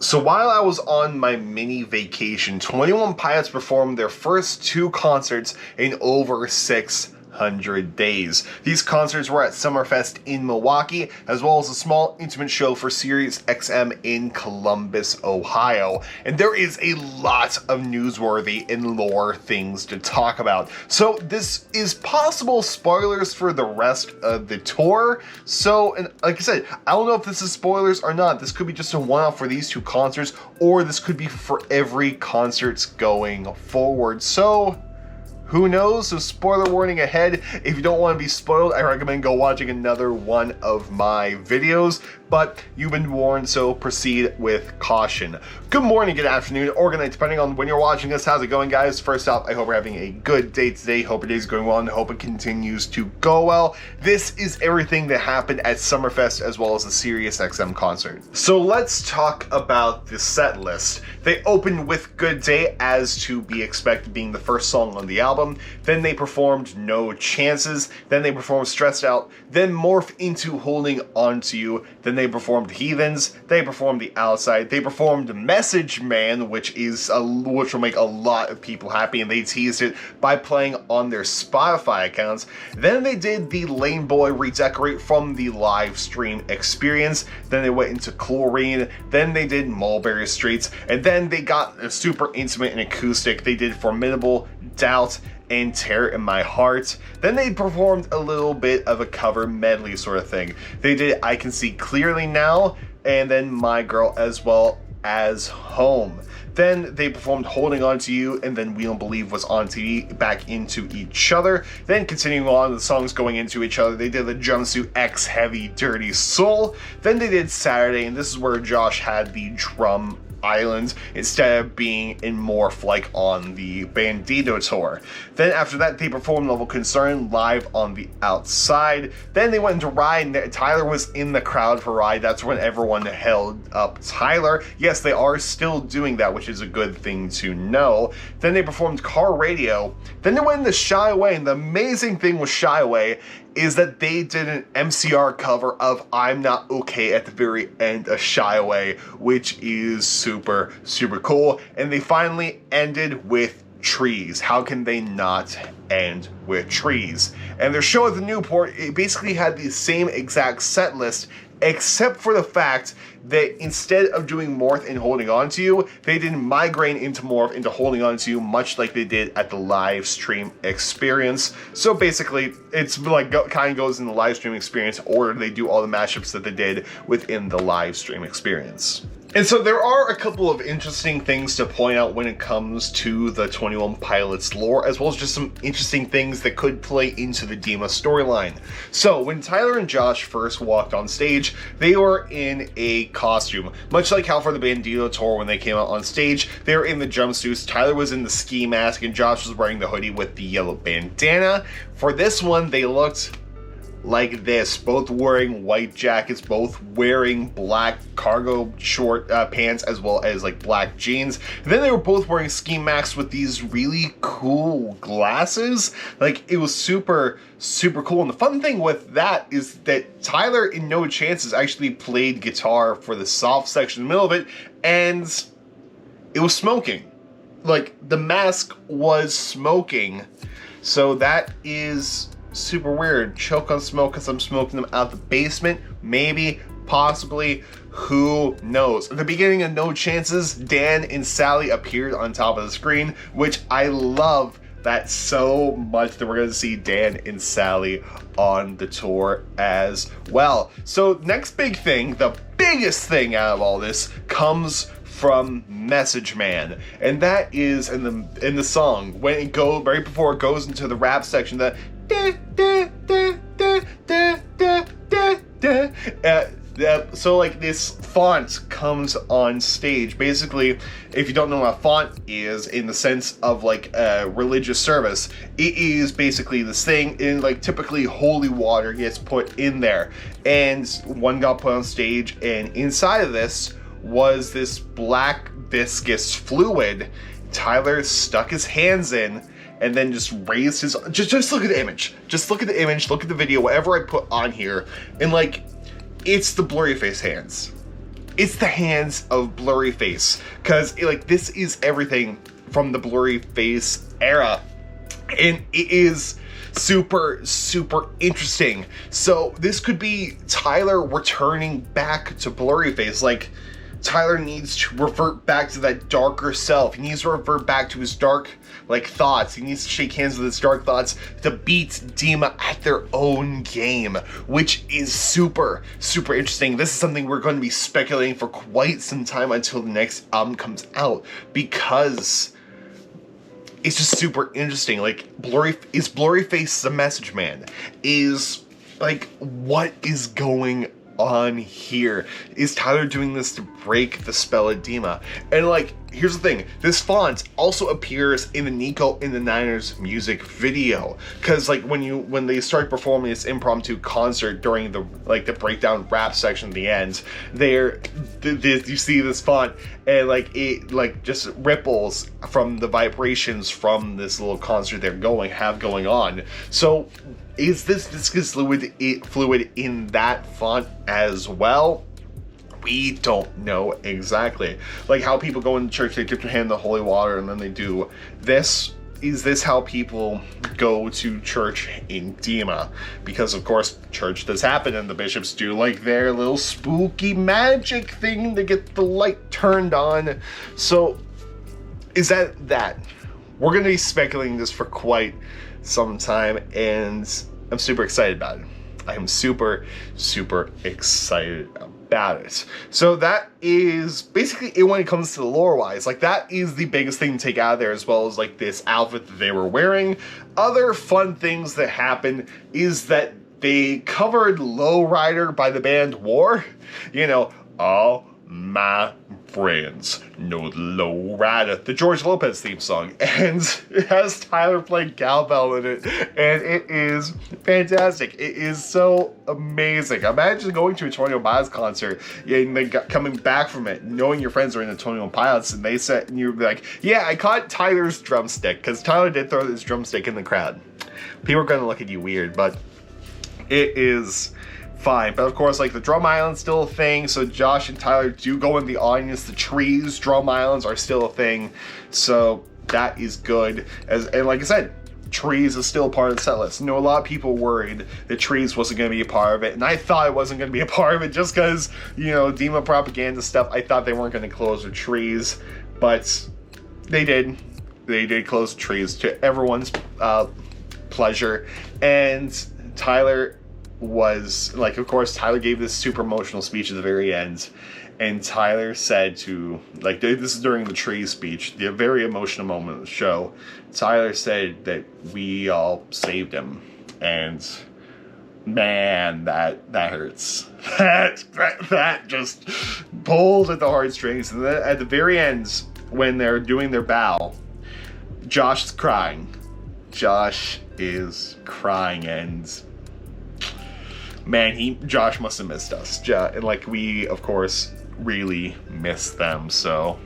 So while I was on my mini vacation, 21 Pilots performed their first 2 concerts in over 600 days. These concerts were at Summerfest in Milwaukee, as well as a small intimate show for Sirius XM in Columbus, Ohio. And there is a lot of newsworthy and lore things to talk about. So this is possible spoilers for the rest of the tour. So, and like I said, I don't know if this is spoilers or not. This could be just a one-off for these 2 concerts, or this could be for every concerts going forward. So who knows? So spoiler warning ahead. If you don't want to be spoiled, I recommend go watching another one of my videos, but you've been warned, so proceed with caution. Good morning, good afternoon, or good night, depending on when you're watching this. How's it going, guys? First off, I hope you're having a good day today. Hope your day's going well, and hope it continues to go well. This is everything that happened at Summerfest, as well as the Sirius XM concert. So let's talk about the set list. They opened with Good Day, as to be expected, being the first song on the album. Then they performed No Chances. Then they performed Stressed Out. Then morph into Holding On To You. Then they performed Heathens. They performed The Outside. They performed Message Man, which will make a lot of people happy, and they teased it by playing on their Spotify accounts. Then they did the Lane Boy Redecorate from the live stream experience. Then they went into Chlorine. Then they did Mulberry Street, and then they got a super intimate and acoustic. They did Formidable, Doubt, and Tear in My Heart. Then they performed a little bit of a cover medley sort of thing. They did I Can See Clearly Now, and then My Girl, as well as Home. Then they performed Holding On To You, and then We Don't Believe Was on TV, back into each other. Then continuing on, the songs going into each other, they did the Jumpsuit X Heavy Dirty Soul. Then they did Saturday, and this is where Josh had the drum island instead of being in morph like on the Bandito tour. Then after that, they performed Level Concern live on the Outside. Then they went into Ride, and Tyler was in the crowd for Ride. That's when everyone held up Tyler. Yes, they are still doing that, which is a good thing to know. Then they performed Car Radio. Then they went into Shy Away, and the amazing thing with Shy Away is that they did an MCR cover of I'm Not Okay at the very end of Shy Away, which is super, super cool. And they finally ended with Trees. How can they not end with Trees? And their show at the Newport, it basically had the same exact set list, except for the fact that instead of doing Morph and Holding On To You, they did Migraine into Morph into Holding On To You, much like they did at the live stream experience. So basically, it's like kind of goes in the live stream experience order. They do all the mashups that they did within the live stream experience. And so there are a couple of interesting things to point out when it comes to the 21 Pilots lore, as well as just some interesting things that could play into the Dima storyline. So when Tyler and Josh first walked on stage, they were in a costume. Much like how for the Bandito tour when they came out on stage, they were in the jumpsuits. Tyler was in the ski mask, and Josh was wearing the hoodie with the yellow bandana. For this one, they looked like this, both wearing white jackets, both wearing black cargo short pants, as well as like black jeans. And then they were both wearing ski masks with these really cool glasses. Like, it was super, super cool. And the fun thing with that is that Tyler in No Chances actually played guitar for the soft section in the middle of it, and it was smoking. Like, the mask was smoking. So that is super weird. Choke on smoke because I'm smoking them out the basement. Maybe, possibly, who knows? At the beginning of No Chances, Dan and Sally appeared on top of the screen, which I love that so much that we're going to see Dan and Sally on the tour as well. So next big thing, the biggest thing out of all this, comes from Message Man, and that is in the song when it goes right before it goes into the rap section. That so like this font comes on stage. Basically, if you don't know what a font is in the sense of like a religious service, it is basically this thing, and like typically holy water gets put in there, and one got put on stage, and inside of this was this black viscous fluid. Tyler stuck his hands in and then just raised his, just look at the image. Just look at the image, look at the video, whatever I put on here, and like, it's the Blurryface hands. it's the hands of Blurryface, because like this is everything from the Blurryface era, and it is super interesting. So this could be Tyler returning back to Blurryface. Like, Tyler needs to revert back to that darker self. He needs to revert back to his dark, like, thoughts. He needs to shake hands with his dark thoughts to beat Dima at their own game, which is super interesting. This is something we're going to be speculating for quite some time until the next album comes out, because it's just super interesting. Like, is Blurryface the message man? Is, like, what is going on here? Is Tyler doing this to break the spell of Dima? And like, here's the thing, this font also appears in the Nico in the Niners music video, because like when they start performing this impromptu concert during the breakdown rap section at the end, you see this font, and like it like just ripples from the vibrations from this little concert they're going on. So is this viscous fluid in that font as well? We don't know exactly. Like how people go into church, they dip their hand in the holy water and then they do this. Is this how people go to church in Dima? Because of course church does happen and the bishops do like their little spooky magic thing to get the light turned on. So is that? We're gonna be speculating this for quite some time, and I'm super excited about it. I am super excited about it. So that is basically it when it comes to the lore wise. Like, that is the biggest thing to take out of there, as well as like this outfit that they were wearing. Other fun things that happened is that they covered Lowrider by the band War. You know, all my friends know the Lowrider, the George Lopez theme song, and it has Tyler playing cowbell in it, and it is fantastic. It is so amazing. Imagine going to a 21 Pilots concert and then coming back from it, knowing your friends are in the 21 Pilots, and they said, and you're like, yeah, I caught Tyler's drumstick, because Tyler did throw his drumstick in the crowd. People are gonna look at you weird, but it is fine. But of course, like, the drum island's still a thing, so Josh and Tyler do go in the audience. The trees drum islands are still a thing, so that is good. And like I said, trees is still part of the set list. You know, a lot of people worried that trees wasn't going to be a part of it, and I thought it wasn't going to be a part of it just because, you know, Dima propaganda stuff. I thought they weren't going to close the trees, but they did. They did close the trees to everyone's pleasure, and Tyler was like, of course, Tyler gave this super emotional speech at the very end, and Tyler said to, like, this is during the tree speech, the very emotional moment of the show. Tyler said that we all saved him, and man, that hurts. That just pulled at the heartstrings. And then at the very end, when they're doing their bow, Josh is crying. Josh is crying, and man, Josh must have missed us. And like, we, of course, really miss them. So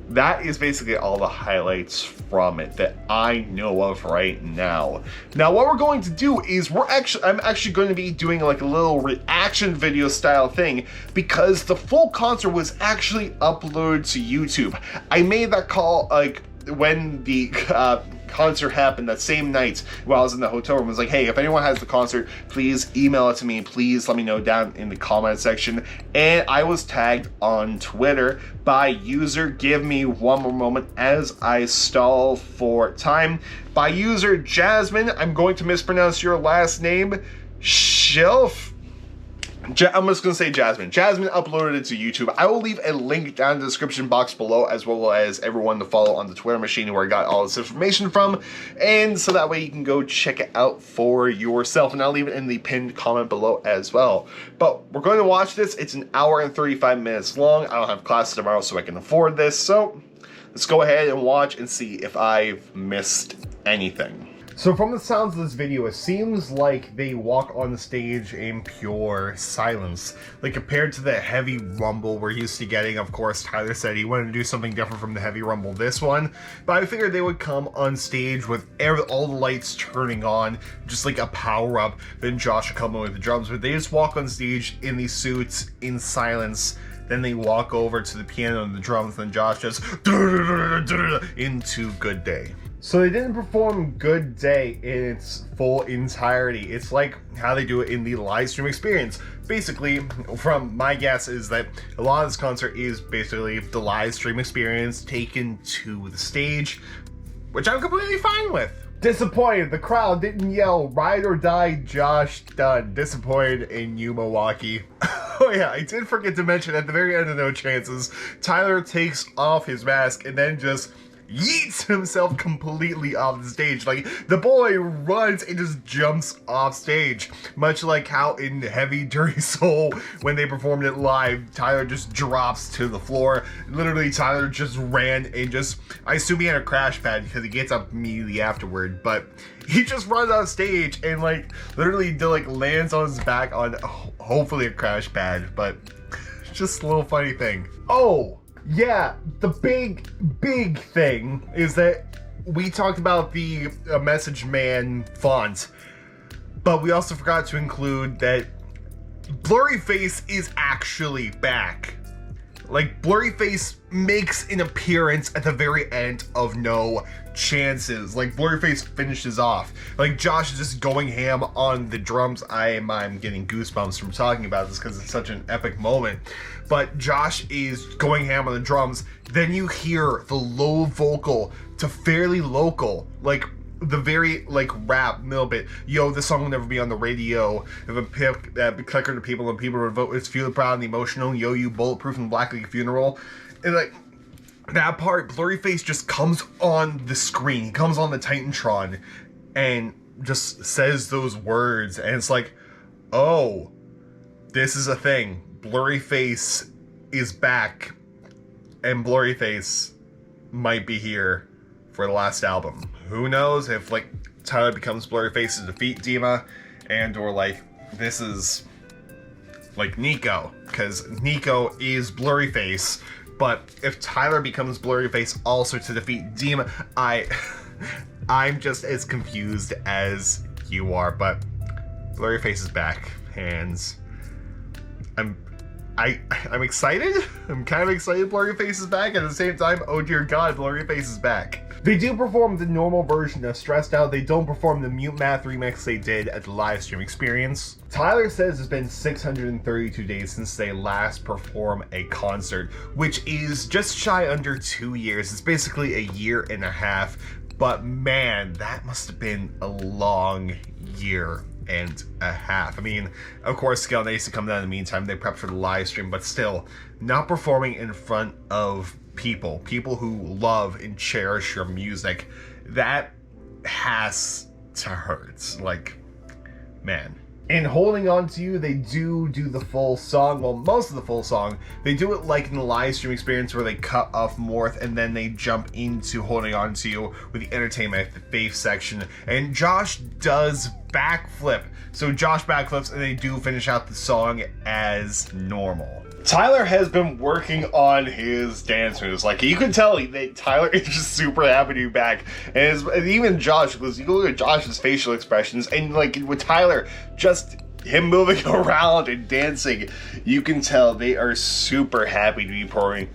that is basically all the highlights from it that I know of right now. Now, what we're going to do is I'm actually going to be doing like a little reaction video style thing, because the full concert was actually uploaded to YouTube. I made that call like when the concert happened that same night while I was in the hotel room. I was like, hey, if anyone has the concert, please email it to me. Please let me know down in the comment section. And I was tagged on Twitter by user, give me one more moment as I stall for time, by user Jasmine. I'm going to mispronounce your last name, Shelf. I'm just going to say Jasmine. Jasmine uploaded it to YouTube. I will leave a link down in the description box below, as well as everyone to follow on the Twitter machine where I got all this information from. And so that way you can go check it out for yourself. And I'll leave it in the pinned comment below as well. But we're going to watch this. It's an hour and 35 minutes long. I don't have class tomorrow, so I can afford this. So let's go ahead and watch and see if I've missed anything. So from the sounds of this video, it seems like they walk on the stage in pure silence. Like compared to the heavy rumble we're used to getting, of course, Tyler said he wanted to do something different from the heavy rumble this one. But I figured they would come on stage with all the lights turning on, just like a power up. Then Josh would come in with the drums, but they just walk on stage in these suits in silence. Then they walk over to the piano and the drums, then Josh just into Good Day. So they didn't perform Good Day in its full entirety. It's like how they do it in the live stream experience. Basically, from my guess is that a lot of this concert is basically the live stream experience taken to the stage, which I'm completely fine with. Disappointed, the crowd didn't yell, "Ride or die, Josh done." Disappointed in you, Milwaukee. Oh yeah, I did forget to mention at the very end of No Chances, Tyler takes off his mask and then just yeets himself completely off the stage. Like, the boy runs and just jumps off stage. Much like how in Heavy Dirty Soul, when they performed it live, Tyler just drops to the floor. Literally, Tyler just ran and just, I assume he had a crash pad because he gets up immediately afterward, but he just runs on stage and like literally lands on his back on hopefully a crash pad, but just a little funny thing. Oh! Yeah, the big thing is that we talked about the Message Man font, but we also forgot to include that Blurryface is actually back. Like, Blurryface makes an appearance at the very end of No Chances. Like, Blurryface finishes off. Like, Josh is just going ham on the drums. I'm getting goosebumps from talking about this because it's such an epic moment. But Josh is going ham on the drums. Then you hear the low vocal to fairly local, like the very rap middle bit. Yo, this song will never be on the radio. If a clicker to people and people would vote, it's feel proud and emotional. Yo, you bulletproof and black like a funeral. And like that part, Blurryface just comes on the screen. He comes on the Titantron and just says those words, and it's like, oh, this is a thing. Blurryface is back, and Blurryface might be here for the last album. Who knows if Tyler becomes Blurryface to defeat Dima, and or this is Nico, because Nico is Blurryface. But if Tyler becomes Blurryface also to defeat Dima, I'm just as confused as you are. But Blurryface is back, and I'm excited. I'm kind of excited Blurryface is back. At the same time, oh dear God, Blurryface is back. They do perform the normal version of Stressed Out. They don't perform the Mute Math remix they did at the live stream experience. Tyler says it's been 632 days since they last performed a concert, which is just shy under 2 years. It's basically a year and a half. But man, that must have been a long year and a half. I mean, of course, Scale needs to come down in the meantime. They prep for the live stream, but still, not performing in front of people who love and cherish your music, that has to hurt. Like, man. In Holding On To You, they do the full song, well, most of the full song. They do it like in the live stream experience where they cut off Morth and then they jump into Holding On To You with the Entertainment Faith section. And Josh does backflip. So Josh backflips and they do finish out the song as normal. Tyler has been working on his dance moves. Like, you can tell Tyler is just super happy to be back. And even Josh, because you can look at Josh's facial expressions, and with Tyler, just him moving around and dancing, you can tell they are super happy to be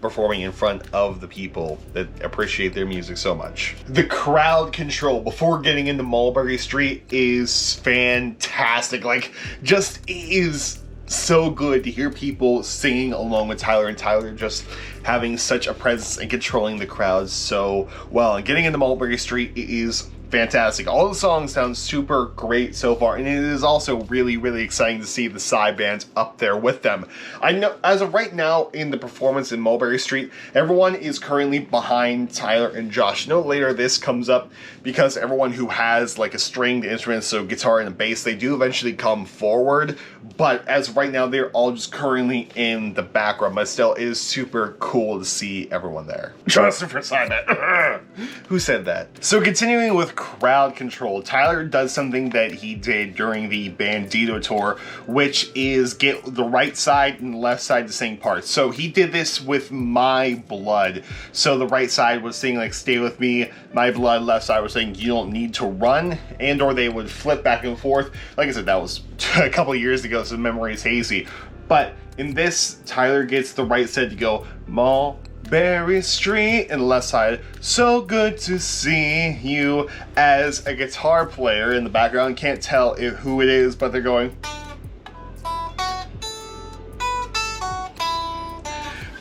performing in front of the people that appreciate their music so much. The crowd control before getting into Mulberry Street is fantastic. Just is so good to hear people singing along with Tyler, and Tyler just having such a presence and controlling the crowd so well. And getting into Mulberry Street is fantastic. All the songs sound super great so far, and it is also really, really exciting to see the side bands up there with them. I know, as of right now, in the performance in Mulberry Street, everyone is currently behind Tyler and Josh. No later this comes up because everyone who has a stringed instrument, so guitar and a bass, they do eventually come forward, but as of right now, they're all just currently in the background, but still, it is super cool to see everyone there. Justin for side band. Who said that? So continuing with crowd control, Tyler does something that he did during the Bandito tour, which is get the right side and left side to sing parts. So he did this with My Blood. So the right side was saying like, stay with me, My Blood, left side was saying, you don't need to run, and or they would flip back and forth. Like I said, that was a couple of years ago, so memory is hazy. But in this, Tyler gets the right side to go, Mulberry Street, and the left side, so good to see you, as a guitar player in the background can't tell who it is, but they're going,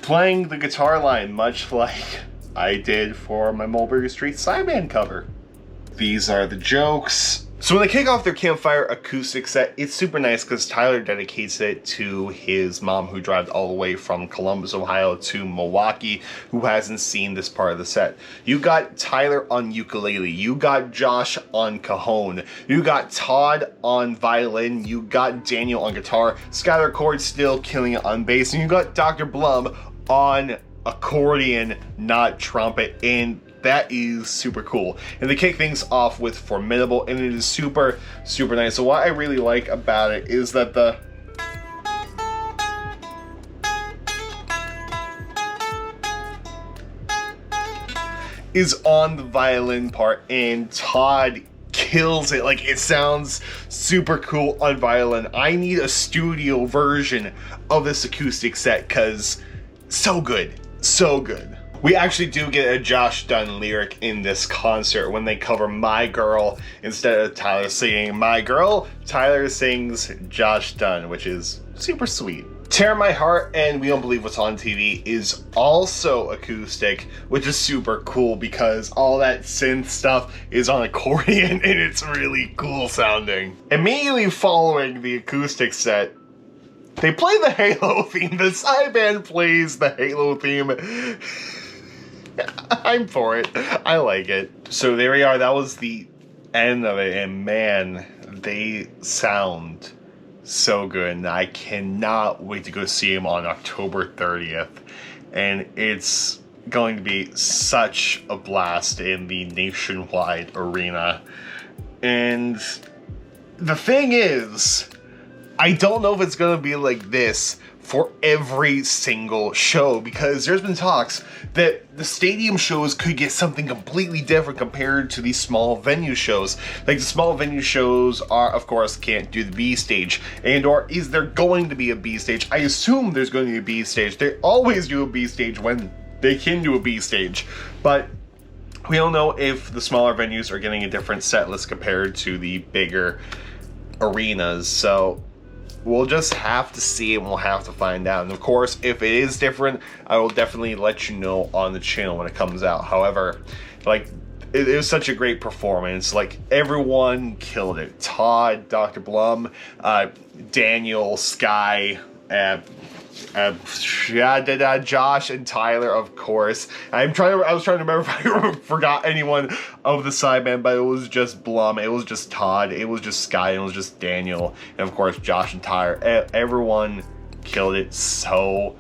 playing the guitar line, much like I did for my Mulberry Street sideband cover. These are the jokes. So when they kick off their campfire acoustic set, it's super nice because Tyler dedicates it to his mom, who drives all the way from Columbus, Ohio to Milwaukee, who hasn't seen this part of the set. You got Tyler on ukulele, you got Josh on cajon, you got Todd on violin, you got Daniel on guitar, Skylar Cord still killing it on bass, and you got Dr. Blum on accordion, not trumpet, and that is super cool. And they kick things off with Formidable, and it is super, super nice. So what I really like about it is that the is on the violin part, and Todd kills it. Like, it sounds super cool on violin. I need a studio version of this acoustic set because so good, so good. We actually do get a Josh Dunn lyric in this concert when they cover My Girl. Instead of Tyler singing My Girl, Tyler sings Josh Dunn, which is super sweet. Tear My Heart and We Don't Believe What's on TV is also acoustic, which is super cool because all that synth stuff is on accordion and it's really cool sounding. Immediately following the acoustic set, they play the Halo theme. The sideband plays the Halo theme. I'm for it. I like it. So there we are. That was the end of it. And man, they sound so good. And I cannot wait to go see them on October 30th. And it's going to be such a blast in the Nationwide Arena. And the thing is, I don't know if it's going to be like this for every single show, because there's been talks that the stadium shows could get something completely different compared to these small venue shows. Like, the small venue shows are, of course, can't do the B stage, and or is there going to be a B stage? I assume there's going to be a B stage. They always do a B stage when they can do a B stage, but we don't know if the smaller venues are getting a different set list compared to the bigger arenas, so we'll just have to see and we'll have to find out. And of course, if it is different, I will definitely let you know on the channel when it comes out. However, like, it was such a great performance. Like, everyone killed it. Todd, Dr. Blum, Daniel, Sky, Josh and Tyler, of course. I was trying to remember if I forgot anyone of the sideband, but it was just Blum, it was just Todd, it was just Sky, it was just Daniel, and of course Josh and Tyler. Everyone killed it so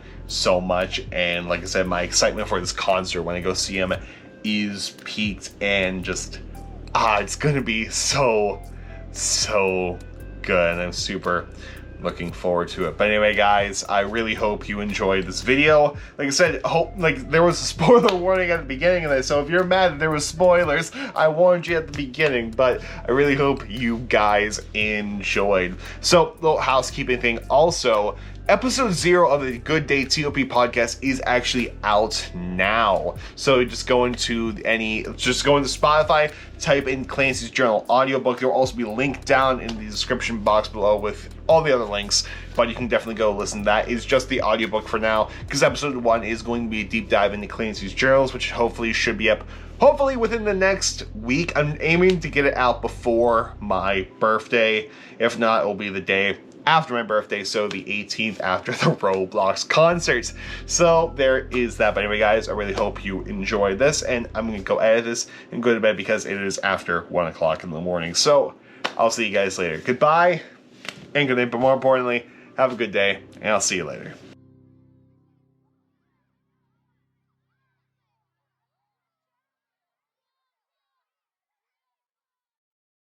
much, and like I said, my excitement for this concert when I go see him is peaked, and just it's gonna be so good, and I'm super looking forward to it. But anyway, guys, I really hope you enjoyed this video. Like I said, there was a spoiler warning at the beginning of this, so if you're mad that there was spoilers, I warned you at the beginning, but I really hope you guys enjoyed. So, little housekeeping thing also, episode 0 of the Good Day TOP podcast is actually out now. So just go into Spotify, type in Clancy's Journal audiobook. There will also be a link down in the description box below with all the other links, but you can definitely go listen to that. It's just the audiobook for now, because episode 1 is going to be a deep dive into Clancy's Journals, which hopefully should be up within the next week. I'm aiming to get it out before my birthday. If not, it will be the day after my birthday, so the 18th after the Roblox concerts. So there is that. But anyway, guys, I really hope you enjoyed this, and I'm gonna go edit this and go to bed because it is after 1 o'clock in the morning. So I'll see you guys later. Goodbye and good night, but more importantly, have a good day, and I'll see you later.